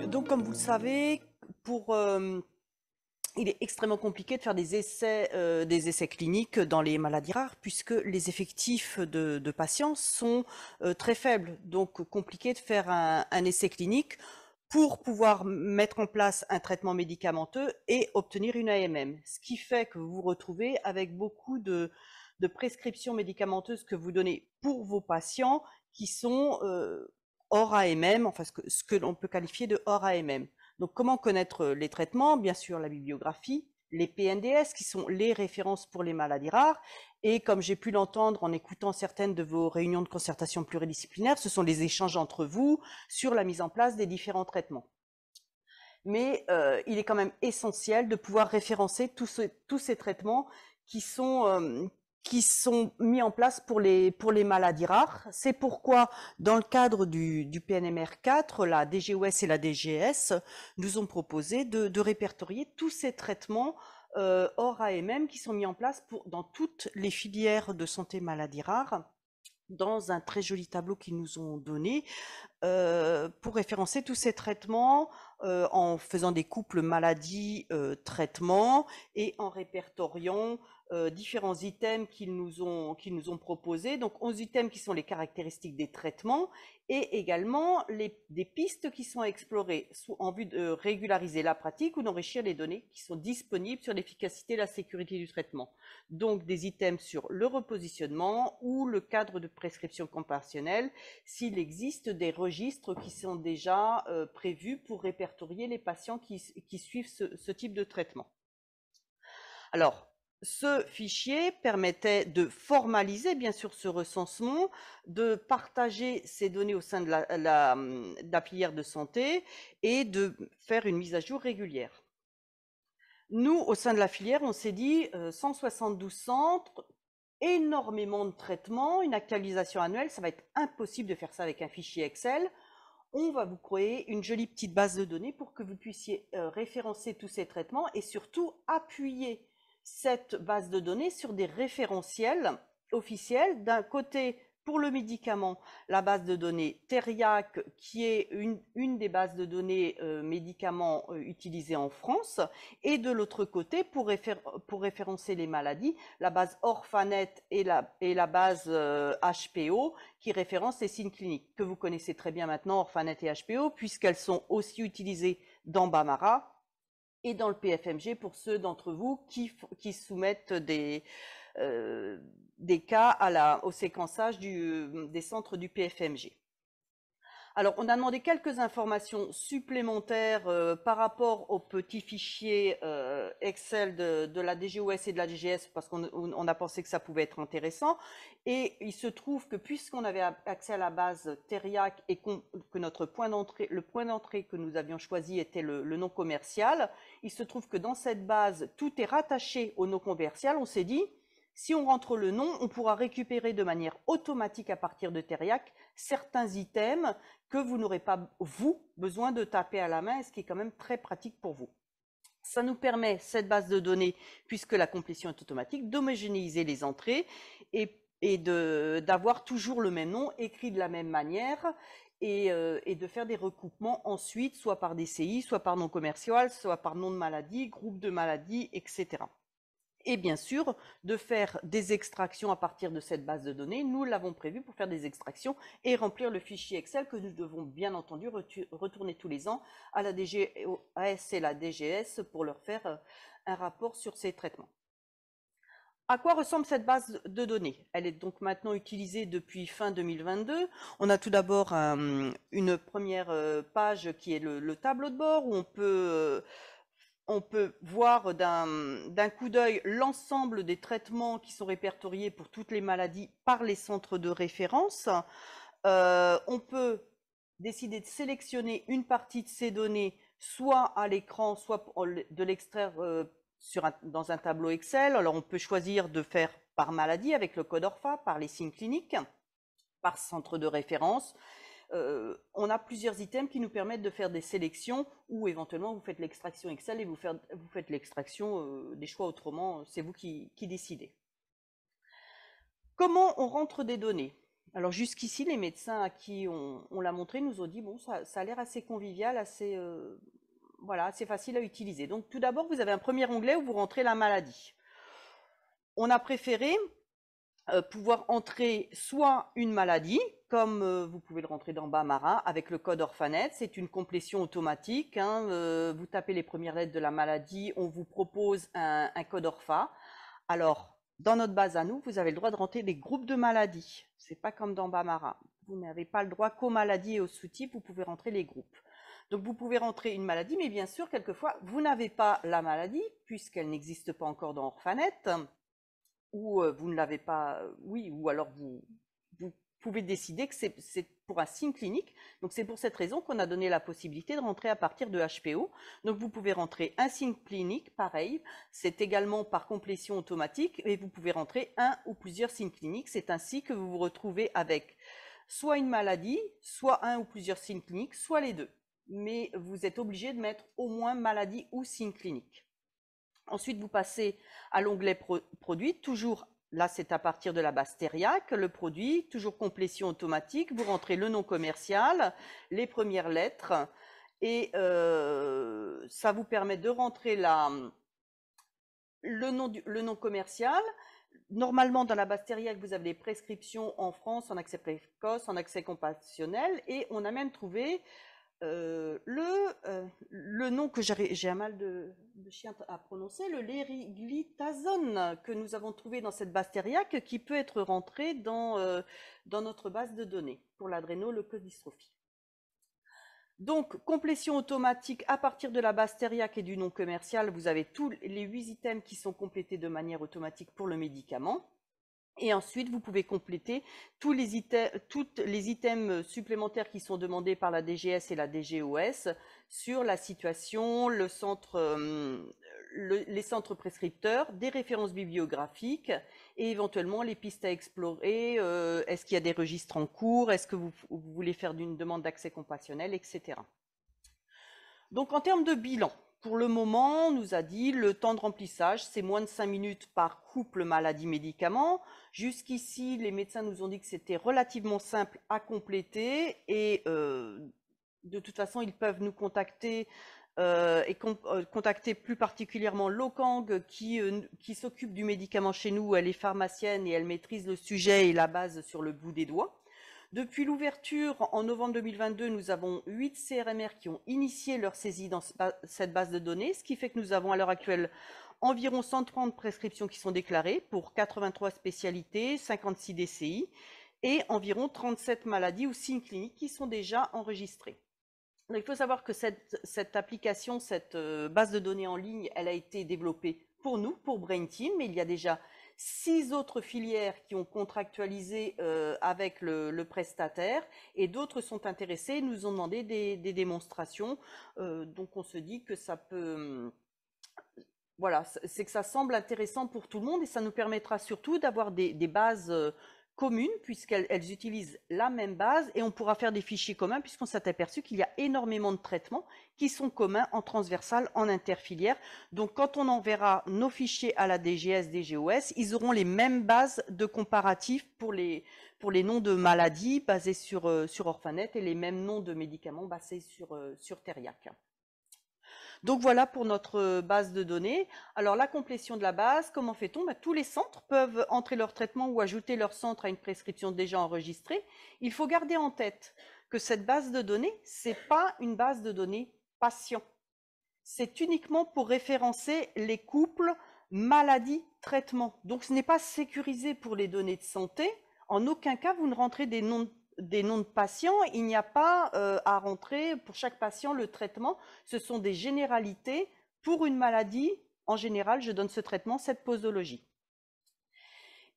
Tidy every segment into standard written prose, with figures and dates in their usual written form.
Donc, comme vous le savez, il est extrêmement compliqué de faire des essais cliniques dans les maladies rares, puisque les effectifs de patients sont très faibles. Donc, compliqué de faire un essai clinique pour pouvoir mettre en place un traitement médicamenteux et obtenir une AMM. Ce qui fait que vous vous retrouvez avec beaucoup de prescriptions médicamenteuses que vous donnez pour vos patients qui sont hors AMM, enfin ce que l'on peut qualifier de hors AMM. Donc, comment connaître les traitements? Bien sûr, la bibliographie, les PNDS, qui sont les références pour les maladies rares. Et comme j'ai pu l'entendre en écoutant certaines de vos réunions de concertation pluridisciplinaire, ce sont les échanges entre vous sur la mise en place des différents traitements. Mais il est quand même essentiel de pouvoir référencer tous ces traitements qui sont mis en place pour les maladies rares. C'est pourquoi, dans le cadre du PNMR 4, la DGOS et la DGS nous ont proposé de répertorier tous ces traitements hors AMM qui sont mis en place dans toutes les filières de santé maladies rares, dans un très joli tableau qu'ils nous ont donné, pour référencer tous ces traitements en faisant des couples maladie-traitement et en répertoriant différents items qu'ils nous ont proposés. Donc 11 items qui sont les caractéristiques des traitements et également des pistes qui sont explorées en vue de régulariser la pratique ou d'enrichir les données qui sont disponibles sur l'efficacité et la sécurité du traitement. Donc des items sur le repositionnement ou le cadre de prescription compassionnelle, s'il existe des registres qui sont déjà prévus pour répertorier les patients qui suivent ce type de traitement. Alors, ce fichier permettait de formaliser bien sûr ce recensement, de partager ces données au sein de la filière de santé et de faire une mise à jour régulière. Nous, au sein de la filière, on s'est dit 172 centres, énormément de traitements, une actualisation annuelle, ça va être impossible de faire ça avec un fichier Excel. On va vous créer une jolie petite base de données pour que vous puissiez référencer tous ces traitements et surtout appuyer cette base de données sur des référentiels officiels. D'un côté, pour le médicament, la base de données Teriac, qui est une des bases de données médicaments utilisées en France, et de l'autre côté, pour référencer les maladies, la base Orphanet et la base HPO, qui référence les signes cliniques, que vous connaissez très bien maintenant, Orphanet et HPO, puisqu'elles sont aussi utilisées dans Bamara et dans le PFMG pour ceux d'entre vous qui soumettent des cas au séquençage des centres du PFMG. Alors, on a demandé quelques informations supplémentaires par rapport au petit fichier Excel de la DGOS et de la DGS, parce qu'on a pensé que ça pouvait être intéressant. Et il se trouve que puisqu'on avait accès à la base Teriac et que le point d'entrée que nous avions choisi était le nom commercial, il se trouve que dans cette base, tout est rattaché au nom commercial. On s'est dit, si on rentre le nom, on pourra récupérer de manière automatique à partir de Teriac certains items que vous n'aurez pas, vous, besoin de taper à la main, ce qui est quand même très pratique pour vous. Ça nous permet, cette base de données, puisque la complétion est automatique, d'homogénéiser les entrées et d'avoir toujours le même nom, écrit de la même manière, et de faire des recoupements ensuite, soit par DCI, soit par nom commercial, soit par nom de maladie, groupe de maladies, etc. Et bien sûr, de faire des extractions à partir de cette base de données. Nous l'avons prévu pour faire des extractions et remplir le fichier Excel que nous devons bien entendu retourner tous les ans à la DGOS et la DGS pour leur faire un rapport sur ces traitements. À quoi ressemble cette base de données? Elle est donc maintenant utilisée depuis fin 2022. On a tout d'abord une première page qui est le tableau de bord où on peut voir d'un coup d'œil l'ensemble des traitements qui sont répertoriés pour toutes les maladies par les centres de référence. On peut décider de sélectionner une partie de ces données, soit à l'écran, soit de l'extraire dans un tableau Excel. Alors on peut choisir de faire par maladie avec le code ORFA, par les signes cliniques, par centre de référence. On a plusieurs items qui nous permettent de faire des sélections ou éventuellement vous faites l'extraction Excel et vous faites l'extraction des choix autrement, c'est vous qui décidez. Comment on rentre des données? Alors jusqu'ici, les médecins à qui on l'a montré nous ont dit, bon, ça a l'air assez convivial, assez, voilà, assez facile à utiliser. Donc tout d'abord, vous avez un premier onglet où vous rentrez la maladie. On a préféré pouvoir entrer soit une maladie, comme vous pouvez le rentrer dans Bambara avec le code Orphanet, c'est une complétion automatique, hein, vous tapez les premières lettres de la maladie, on vous propose un code Orpha. Alors, dans notre base à nous, vous avez le droit de rentrer des groupes de maladies. C'est pas comme dans Bambara. Vous n'avez pas le droit qu'aux maladies et aux sous-types, vous pouvez rentrer les groupes. Donc vous pouvez rentrer une maladie, mais bien sûr, quelquefois, vous n'avez pas la maladie, puisqu'elle n'existe pas encore dans Orphanet, ou vous ne l'avez pas, oui, ou alors vous pouvez décider que c'est pour un signe clinique. Donc c'est pour cette raison qu'on a donné la possibilité de rentrer à partir de HPO. Donc vous pouvez rentrer un signe clinique, pareil, c'est également par complétion automatique, et vous pouvez rentrer un ou plusieurs signes cliniques. C'est ainsi que vous vous retrouvez avec soit une maladie, soit un ou plusieurs signes cliniques, soit les deux. Mais vous êtes obligé de mettre au moins maladie ou signe clinique. Ensuite, vous passez à l'onglet produit, toujours là c'est à partir de la base Theriac, le produit, toujours complétion automatique, vous rentrez le nom commercial, les premières lettres, et ça vous permet de rentrer le nom commercial. Normalement, dans la base Theriac, vous avez des prescriptions en France, en accès précoce, en accès compassionnel, et on a même trouvé le nom que j'ai un mal de chien à prononcer, le lériglitazone, que nous avons trouvé dans cette base Theriac, qui peut être rentré dans notre base de données pour l'adrénoleucodystrophie. Donc, complétion automatique à partir de la base Theriac et du nom commercial, vous avez tous les 8 items qui sont complétés de manière automatique pour le médicament. Et ensuite, vous pouvez compléter tous les items supplémentaires qui sont demandés par la DGS et la DGOS sur la situation, les centres prescripteurs, des références bibliographiques et éventuellement les pistes à explorer. Est-ce qu'il y a des registres en cours? Est-ce que vous voulez faire une demande d'accès compassionnel, etc. Donc, en termes de bilan, pour le moment, on nous a dit le temps de remplissage, c'est moins de 5 minutes par couple maladie-médicament. Jusqu'ici, les médecins nous ont dit que c'était relativement simple à compléter et de toute façon, ils peuvent nous contacter et contacter plus particulièrement Lokang qui s'occupe du médicament chez nous. Elle est pharmacienne et elle maîtrise le sujet et la base sur le bout des doigts. Depuis l'ouverture en novembre 2022, nous avons 8 CRMR qui ont initié leur saisie dans cette base de données, ce qui fait que nous avons à l'heure actuelle environ 130 prescriptions qui sont déclarées pour 83 spécialités, 56 DCI et environ 37 maladies ou signes cliniques qui sont déjà enregistrés. Donc, il faut savoir que cette application, cette base de données en ligne, elle a été développée pour nous, pour Brain Team, mais il y a déjà 6 autres filières qui ont contractualisé avec le prestataire et d'autres sont intéressés, nous ont demandé des démonstrations. Donc on se dit que ça peut... Voilà, c'est que ça semble intéressant pour tout le monde et ça nous permettra surtout d'avoir des bases communes puisqu'elles utilisent la même base et on pourra faire des fichiers communs puisqu'on s'est aperçu qu'il y a énormément de traitements qui sont communs en transversal, en interfilière. Donc quand on enverra nos fichiers à la DGS, DGOS, ils auront les mêmes bases de comparatifs pour les noms de maladies basés sur Orphanet et les mêmes noms de médicaments basés sur Theriac. Donc voilà pour notre base de données. Alors la complétion de la base, comment fait-on? Tous les centres peuvent entrer leur traitement ou ajouter leur centre à une prescription déjà enregistrée. Il faut garder en tête que cette base de données, ce n'est pas une base de données patient. C'est uniquement pour référencer les couples maladie-traitement. Donc ce n'est pas sécurisé pour les données de santé. En aucun cas, vous ne rentrez des noms de patients, il n'y a pas à rentrer pour chaque patient le traitement. Ce sont des généralités. Pour une maladie, en général, je donne ce traitement, cette posologie.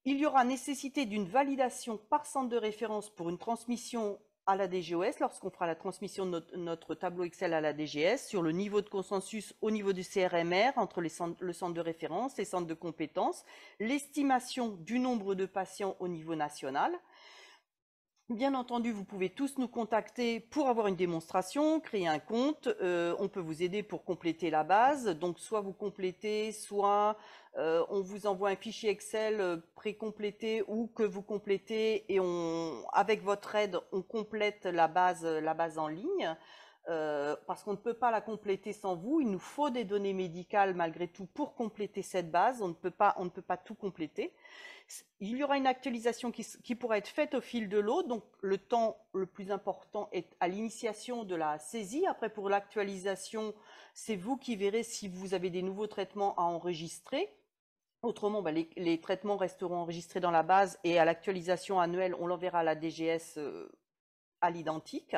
Il y aura nécessité d'une validation par centre de référence pour une transmission à la DGOS lorsqu'on fera la transmission de notre tableau Excel à la DGS sur le niveau de consensus au niveau du CRMR entre le centre de référence, les centres de compétences, l'estimation du nombre de patients au niveau national. Bien entendu, vous pouvez tous nous contacter pour avoir une démonstration, créer un compte. On peut vous aider pour compléter la base. Donc, soit vous complétez, soit on vous envoie un fichier Excel pré-complété ou que vous complétez et avec votre aide, on complète la base en ligne. Parce qu'on ne peut pas la compléter sans vous. Il nous faut des données médicales malgré tout pour compléter cette base. On ne peut pas tout compléter. Il y aura une actualisation qui pourra être faite au fil de l'eau. Donc, le temps le plus important est à l'initiation de la saisie. Après, pour l'actualisation, c'est vous qui verrez si vous avez des nouveaux traitements à enregistrer. Autrement, les traitements resteront enregistrés dans la base et à l'actualisation annuelle, on l'enverra à la DGS à l'identique.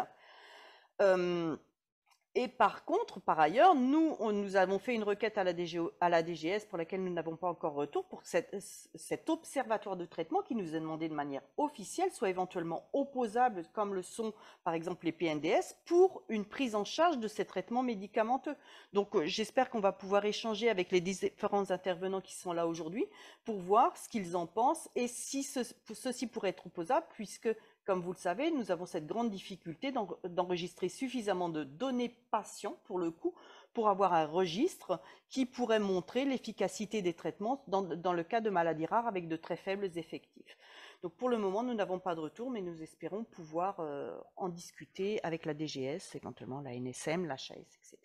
Et par contre, par ailleurs, nous avons fait une requête à la DGS pour laquelle nous n'avons pas encore retour pour que cet observatoire de traitement qui nous est demandé de manière officielle soit éventuellement opposable, comme le sont par exemple les PNDS, pour une prise en charge de ces traitements médicamenteux. Donc j'espère qu'on va pouvoir échanger avec les différents intervenants qui sont là aujourd'hui pour voir ce qu'ils en pensent et si ceci pourrait être opposable, puisque comme vous le savez, nous avons cette grande difficulté d'enregistrer suffisamment de données patients, pour le coup, pour avoir un registre qui pourrait montrer l'efficacité des traitements dans le cas de maladies rares avec de très faibles effectifs. Donc pour le moment, nous n'avons pas de retour, mais nous espérons pouvoir en discuter avec la DGS, éventuellement la NSM, l'HAS, etc.